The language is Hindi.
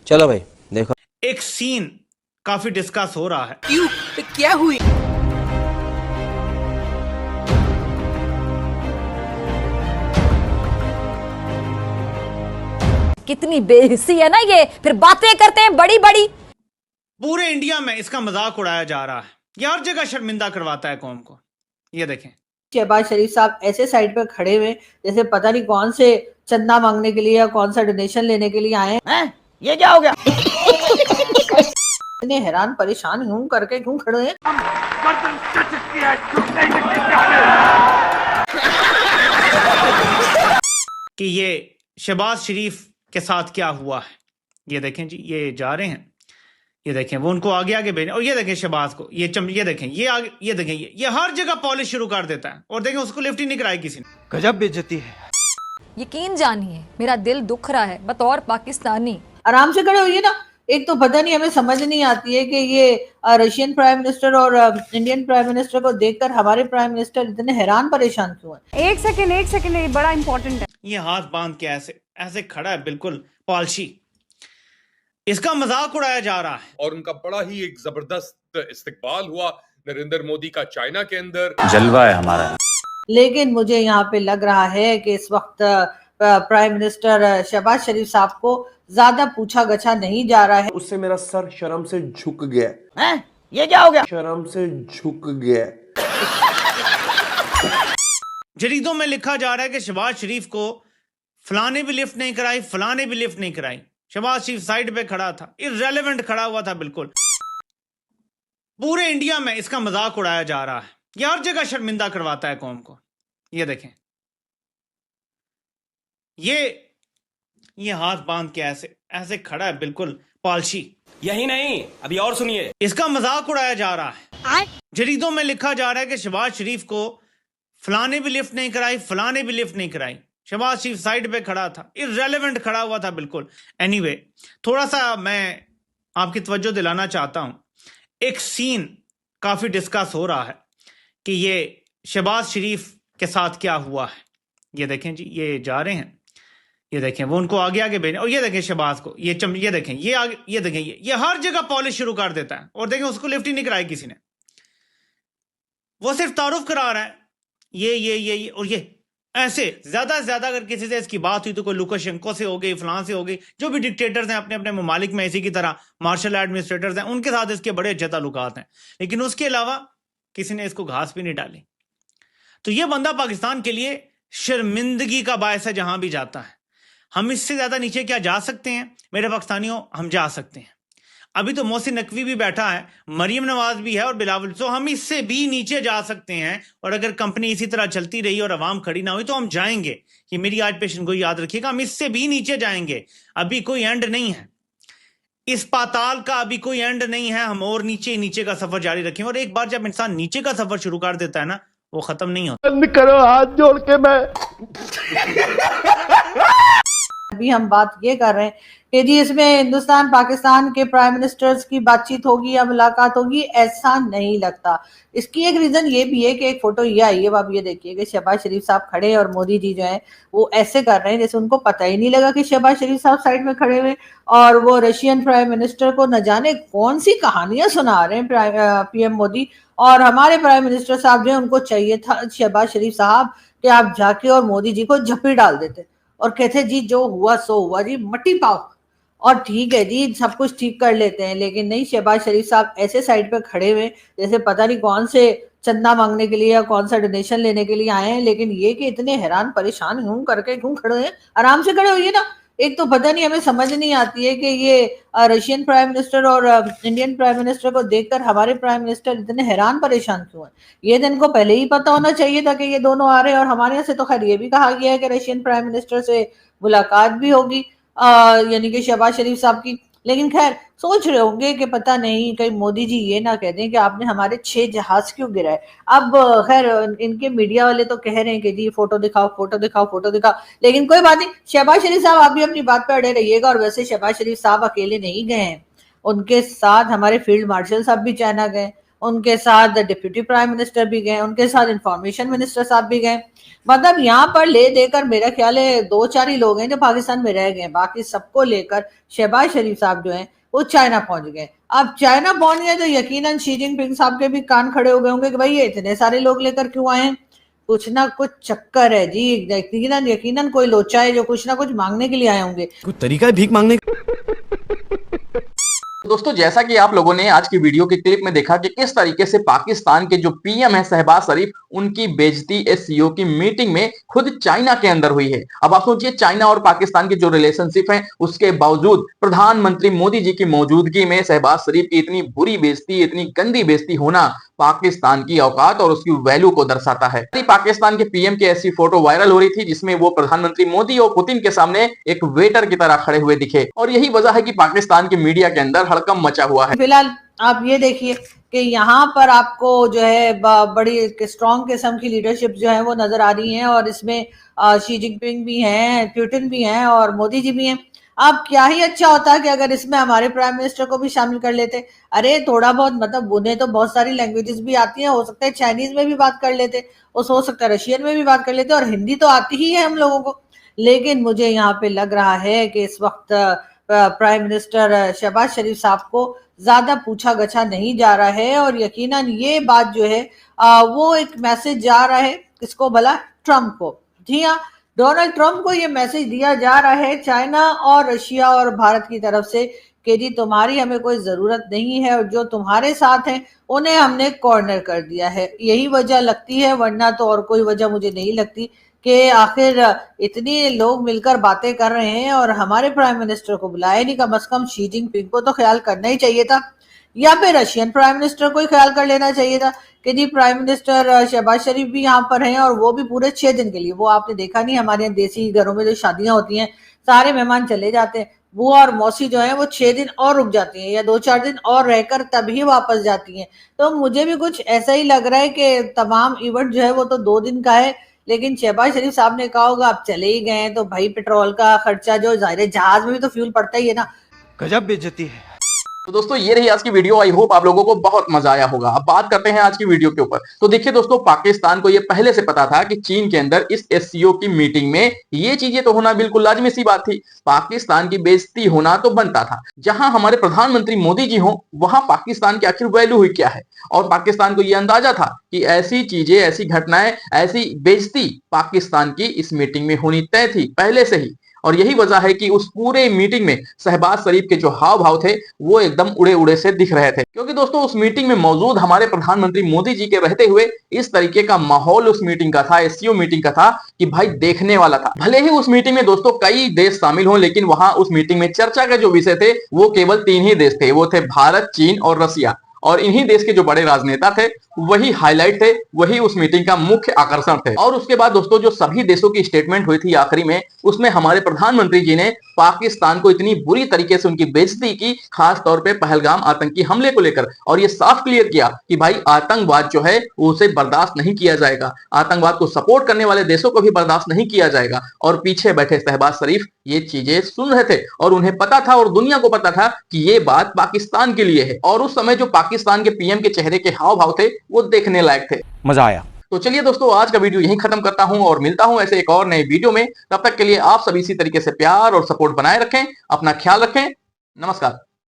चलो भाई देखो। एक सीन काफी डिस्कस हो रहा है। क्यों? क्या हुई? कितनी बेहिस्सी है ना ये, फिर बातें करते हैं बड़ी बड़ी। पूरे इंडिया में इसका मजाक उड़ाया जा रहा है, ये हर जगह शर्मिंदा करवाता है कौम को। ये देखें, शहबाज शरीफ साहब ऐसे साइड पे खड़े हुए जैसे पता नहीं कौन से चंदा मांगने के लिए या कौन सा डोनेशन लेने के लिए आए हैं। ये क्या हो गया? इतने हैरान परेशान यूं करके क्यों खड़े हैं? कि ये शहबाज शरीफ के साथ क्या हुआ है। ये देखें जी, ये जा रहे हैं, ये देखें वो उनको आगे आगे भेजें। और ये देखें शहबाज को, ये देखें, ये आगे, ये देखें, ये हर जगह पॉलिश शुरू कर देता है। और देखें उसको लिफ्ट ही नहीं कराई किसी ने। गजब बेइज्जती है। यकीन जानिए मेरा दिल दुख रहा है बतौर पाकिस्तानी। आराम से खड़े होइए ना। एक तो पता नहीं, हमें समझ नहीं आती है कि ये रशियन प्राइम मिनिस्टर और इंडियन प्राइम मिनिस्टर को देखकर हमारे प्राइम मिनिस्टर इतने हैरान परेशान क्यों हैं? एक सेकंड, ये बड़ा इंपॉर्टेंट है। ये हाथ बांध के ऐसे ऐसे खड़ा है, बिल्कुल पॉलिशी। इसका मजाक उड़ाया जा रहा है। और उनका बड़ा ही एक जबरदस्त इस्तकबाल हुआ नरेंद्र मोदी का चाइना के अंदर। जलवा है हमारा। लेकिन मुझे यहाँ पे लग रहा है कि इस वक्त प्राइम मिनिस्टर शहबाज शरीफ साहब को ज्यादा पूछा गछा नहीं जा रहा है। उससे मेरा सर शर्म से झुक गया। हैं? ये क्या हो गया? शर्म से झुक गया। जरीदों में लिखा जा रहा है कि शहबाज शरीफ को फलाने भी लिफ्ट नहीं कराई, फलाने भी लिफ्ट नहीं कराई। शहबाज शरीफ साइड पे खड़ा था, इररेलेवेंट खड़ा हुआ था बिल्कुल। पूरे इंडिया में इसका मजाक उड़ाया जा रहा है, ये हर जगह शर्मिंदा करवाता है कौम को। ये देखें, ये हाथ बांध के ऐसे ऐसे खड़ा है, बिल्कुल पॉलिशी। यही नहीं, अभी और सुनिए। इसका मजाक उड़ाया जा रहा है। जरीदों में लिखा जा रहा है कि शहबाज शरीफ को फलाने भी लिफ्ट नहीं कराई, फलाने भी लिफ्ट नहीं कराई। शहबाज शरीफ साइड पे खड़ा था, इररेलेवेंट खड़ा हुआ था बिल्कुल। एनीवे, थोड़ा सा मैं आपकी तवज्जो दिलाना चाहता हूं। एक सीन काफी डिस्कस हो रहा है कि ये शहबाज शरीफ के साथ क्या हुआ है। ये देखें जी, ये जा रहे हैं, ये देखें वो उनको आगे आगे भेजें। और ये देखें शहबाज को, ये देखें, ये आगे, ये देखें, ये हर जगह पॉलिश शुरू कर देता है। और देखें उसको लिफ्ट ही नहीं कराई किसी ने, वो सिर्फ तारुफ करा रहा है। ये और ये ऐसे ज्यादा से ज्यादा अगर किसी से इसकी बात हुई तो कोई लुकाशेंको से हो गई, फलां से हो गई। जो भी डिक्टेटर्स हैं अपने अपने ममालिक में, इसी की तरह मार्शल एडमिनिस्ट्रेटर्स हैं, उनके साथ इसके बड़े अच्छे ताल्लुकात हैं। लेकिन उसके अलावा किसी ने इसको घास भी नहीं डाली। तो ये बंदा पाकिस्तान के लिए शर्मिंदगी का बायस है जहां भी जाता है। हम इससे ज्यादा नीचे क्या जा सकते हैं मेरे पाकिस्तानियों? हम जा सकते हैं। अभी तो मोहसिन नकवी भी बैठा है, मरियम नवाज भी है और बिलावल, तो हम इससे भी नीचे जा सकते हैं। और अगर कंपनी इसी तरह चलती रही और आवाम खड़ी ना हुई तो हम जाएंगे। कि मेरी आज पेशन को याद रखिएगा, हम इससे भी नीचे जाएंगे। अभी कोई एंड नहीं है, इस पाताल का अभी कोई एंड नहीं है। हम और नीचे नीचे का सफर जारी रखेंगे। और एक बार जब इंसान नीचे का सफर शुरू कर देता है ना, वो खत्म नहीं होता। बंद करो हाथ जोड़ के। मैं अभी हम बात ये कर रहे हैं कि जी इसमें हिंदुस्तान पाकिस्तान के प्राइम मिनिस्टर्स की बातचीत होगी या मुलाकात होगी, ऐसा नहीं लगता। इसकी एक रीजन ये भी है कि एक फोटो ये आई है, आप ये देखिए कि शहबाज शरीफ साहब खड़े हैं और मोदी जी जो है वो ऐसे कर रहे हैं जैसे उनको पता ही नहीं लगा कि शहबाज शरीफ साहब साइड में खड़े हुए। और वो रशियन प्राइम मिनिस्टर को न जाने कौन सी कहानियां सुना रहे हैं पीएम मोदी। और हमारे प्राइम मिनिस्टर साहब जो है उनको चाहिए था शहबाज शरीफ साहब कि आप जाके और मोदी जी को झप्पी डाल देते और कहते जी जो हुआ सो हुआ जी, मट्टी पाओ और ठीक है जी, सब कुछ ठीक कर लेते हैं। लेकिन नहीं, शहबाज शरीफ साहब ऐसे साइड पे खड़े हुए जैसे पता नहीं कौन से चंदा मांगने के लिए या कौन सा डोनेशन लेने के लिए आए हैं। लेकिन ये कि इतने हैरान परेशान यूं करके क्यों खड़े हैं? आराम से खड़े होइए ना। एक तो पता नहीं, हमें समझ नहीं आती है कि ये रशियन प्राइम मिनिस्टर और इंडियन प्राइम मिनिस्टर को देखकर हमारे प्राइम मिनिस्टर इतने हैरान परेशान क्यों हैं? ये तो इनको पहले ही पता होना चाहिए था कि ये दोनों आ रहे हैं। और हमारे यहाँ से तो खैर ये भी कहा गया है कि रशियन प्राइम मिनिस्टर से मुलाकात भी होगी, यानी कि शहबाज शरीफ साहब की। लेकिन खैर सोच रहे होंगे कि पता नहीं कहीं मोदी जी ये ना कह दें कि आपने हमारे 6 जहाज क्यों गिराए। अब खैर इनके मीडिया वाले तो कह रहे हैं कि जी फोटो दिखाओ, फोटो दिखाओ, फोटो दिखाओ। लेकिन कोई बात नहीं, शहबाज शरीफ साहब आप भी अपनी बात पर अड़े रहिएगा। और वैसे शहबाज शरीफ साहब अकेले नहीं गए हैं, उनके साथ हमारे फील्ड मार्शल साहब भी चाइना गए, उनके साथ डिप्यूटी प्राइम मिनिस्टर भी गए, उनके साथ इंफॉर्मेशन मिनिस्टर साहब भी गए। मतलब यहाँ पर ले देकर मेरा ख्याल है 2-4 ही लोग हैं जो पाकिस्तान में रह गए, बाकी सबको लेकर शहबाज शरीफ साहब जो हैं वो चाइना पहुंच गए। अब चाइना पहुंच गए तो यकीनन शी जिनपिंग साहब के भी कान खड़े हो गए होंगे कि भाई ये इतने सारे लोग लेकर क्यों आए हैं, कुछ ना कुछ चक्कर है जी। यकीनन कोई लोचा है जो कुछ ना कुछ मांगने के लिए आए होंगे। कुछ तरीका है भीख मांगने का? दोस्तों, जैसा कि आप लोगों ने आज की वीडियो के क्लिप में देखा कि किस तरीके से पाकिस्तान के जो पीएम है शहबाज शरीफ, उनकी बेइज्जती एससीओ की मीटिंग में खुद चाइना के अंदर हुई है। अब आप सोचिए, चाइना और पाकिस्तान की जो रिलेशनशिप है उसके बावजूद प्रधानमंत्री मोदी जी की मौजूदगी में शहबाज शरीफ की इतनी बुरी बेइज्जती, इतनी गंदी बेइज्जती होना पाकिस्तान की औकात और उसकी वैल्यू को दर्शाता है। पाकिस्तान के पीएम की ऐसी फोटो वायरल हो रही थी जिसमें वो प्रधानमंत्री मोदी और पुतिन के सामने एक वेटर की तरह खड़े हुए दिखे, और यही वजह है कि पाकिस्तान की मीडिया के अंदर हड़कंप मचा हुआ है। फिलहाल आप ये देखिए कि यहाँ पर आपको जो है बड़ी स्ट्रॉन्ग किस्म की लीडरशिप जो है वो नजर आ रही है, और इसमें शी जिनपिंग भी हैं, पुतिन भी हैं और मोदी जी भी हैं। अब क्या ही अच्छा होता कि अगर इसमें हमारे प्राइम मिनिस्टर को भी शामिल कर लेते। अरे थोड़ा बहुत, मतलब उन्हें तो बहुत सारी लैंग्वेजेस भी आती हैं, हो सकता है चाइनीज में भी बात कर लेते, और हो सकता है रशियन में भी बात कर लेते, और हिंदी तो आती ही है हम लोगों को। लेकिन मुझे यहाँ पे लग रहा है कि इस वक्त प्राइम मिनिस्टर शहबाज शरीफ साहब को ज्यादा पूछा गछा नहीं जा रहा है, और यकीनन ये बात जो है वो एक मैसेज जा रहा है किसको भला, ट्रम्प को। जी हाँ, डोनाल्ड ट्रम्प को ये मैसेज दिया जा रहा है चाइना और रशिया और भारत की तरफ से कि जी तुम्हारी हमें कोई जरूरत नहीं है, और जो तुम्हारे साथ हैं उन्हें हमने कॉर्नर कर दिया है। यही वजह लगती है, वरना तो और कोई वजह मुझे नहीं लगती कि आखिर इतने लोग मिलकर बातें कर रहे हैं और हमारे प्राइम मिनिस्टर को बुलाया नहीं। कम से कम शी जिनपिंग को तो ख्याल करना ही चाहिए था, या फिर रशियन प्राइम मिनिस्टर को ही ख्याल कर लेना चाहिए था कि जी प्राइम मिनिस्टर शहबाज शरीफ भी यहाँ पर हैं, और वो भी पूरे 6 दिन के लिए। वो आपने देखा नहीं, हमारे यहाँ देसी घरों में जो शादियां होती हैं सारे मेहमान चले जाते हैं, वो और मौसी जो है वो 6 दिन और रुक जाती हैं या 2-4 दिन और रहकर तभी वापस जाती हैं। तो मुझे भी कुछ ऐसा ही लग रहा है कि तमाम इवेंट जो है वो तो 2 दिन का है, लेकिन शहबाज शरीफ साहब ने कहा होगा अब चले ही गए तो भाई पेट्रोल का खर्चा जो जाहिर है, जहाज में भी तो फ्यूल पड़ता ही है ना। गजब बेइज्जती है। तो दोस्तों, ये रही आज की वीडियो। आई होप आप लोगों को बहुत मजा आया होगा। अब बात करते हैं आज की वीडियो के ऊपर। तो देखिए दोस्तों, पाकिस्तान को ये पहले से पता था कि चीन के अंदर इस एससीओ की मीटिंग में ये चीजें तो होना बिल्कुल लाजमी सी बात थी। पाकिस्तान की बेइज्जती होना तो बनता था। जहां हमारे प्रधानमंत्री मोदी जी हो, वहां पाकिस्तान की आखिर वैल्यू हुई क्या है, और पाकिस्तान को यह अंदाजा था कि ऐसी चीजें, ऐसी घटनाएं, ऐसी बेइज्जती पाकिस्तान की इस मीटिंग में होनी तय थी पहले से ही। और यही वजह है कि उस पूरे मीटिंग में शहबाज शरीफ के जो हाव भाव थे वो एकदम उड़े उड़े से दिख रहे थे, क्योंकि दोस्तों उस मीटिंग में मौजूद हमारे प्रधानमंत्री मोदी जी के रहते हुए इस तरीके का माहौल उस मीटिंग का था, एससीओ मीटिंग का था, कि भाई देखने वाला था। भले ही उस मीटिंग में दोस्तों कई देश शामिल हों, लेकिन वहां उस मीटिंग में चर्चा के जो विषय थे वो केवल 3 ही देश थे। वो थे भारत, चीन और रसिया, और इन्हीं देश के जो बड़े राजनेता थे वही हाईलाइट थे, वही उस मीटिंग का मुख्य आकर्षण थे। और उसके बाद दोस्तों जो सभी देशों की स्टेटमेंट हुई थी आखिरी में, उसमें हमारे प्रधानमंत्री जी ने पाकिस्तान को इतनी बुरी तरीके से उनकी बेइज्जती की, खास तौर पे पहलगाम आतंकी हमले को लेकर, और ये साफ क्लियर किया कि भाई आतंकवाद जो है उसे बर्दाश्त नहीं किया जाएगा, आतंकवाद को सपोर्ट करने वाले देशों को भी बर्दाश्त नहीं किया जाएगा। और पीछे बैठे शहबाज शरीफ ये चीजें सुन रहे थे, और उन्हें पता था और दुनिया को पता था कि ये बात पाकिस्तान के लिए है। और उस समय जो पाकिस्तान के पीएम के चेहरे के हाव भाव थे वो देखने लायक थे। मजा आया। तो चलिए दोस्तों, आज का वीडियो यहीं खत्म करता हूं और मिलता हूं ऐसे एक और नए वीडियो में। तब तक के लिए आप सभी इसी तरीके से प्यार और सपोर्ट बनाए रखें, अपना ख्याल रखें। नमस्कार।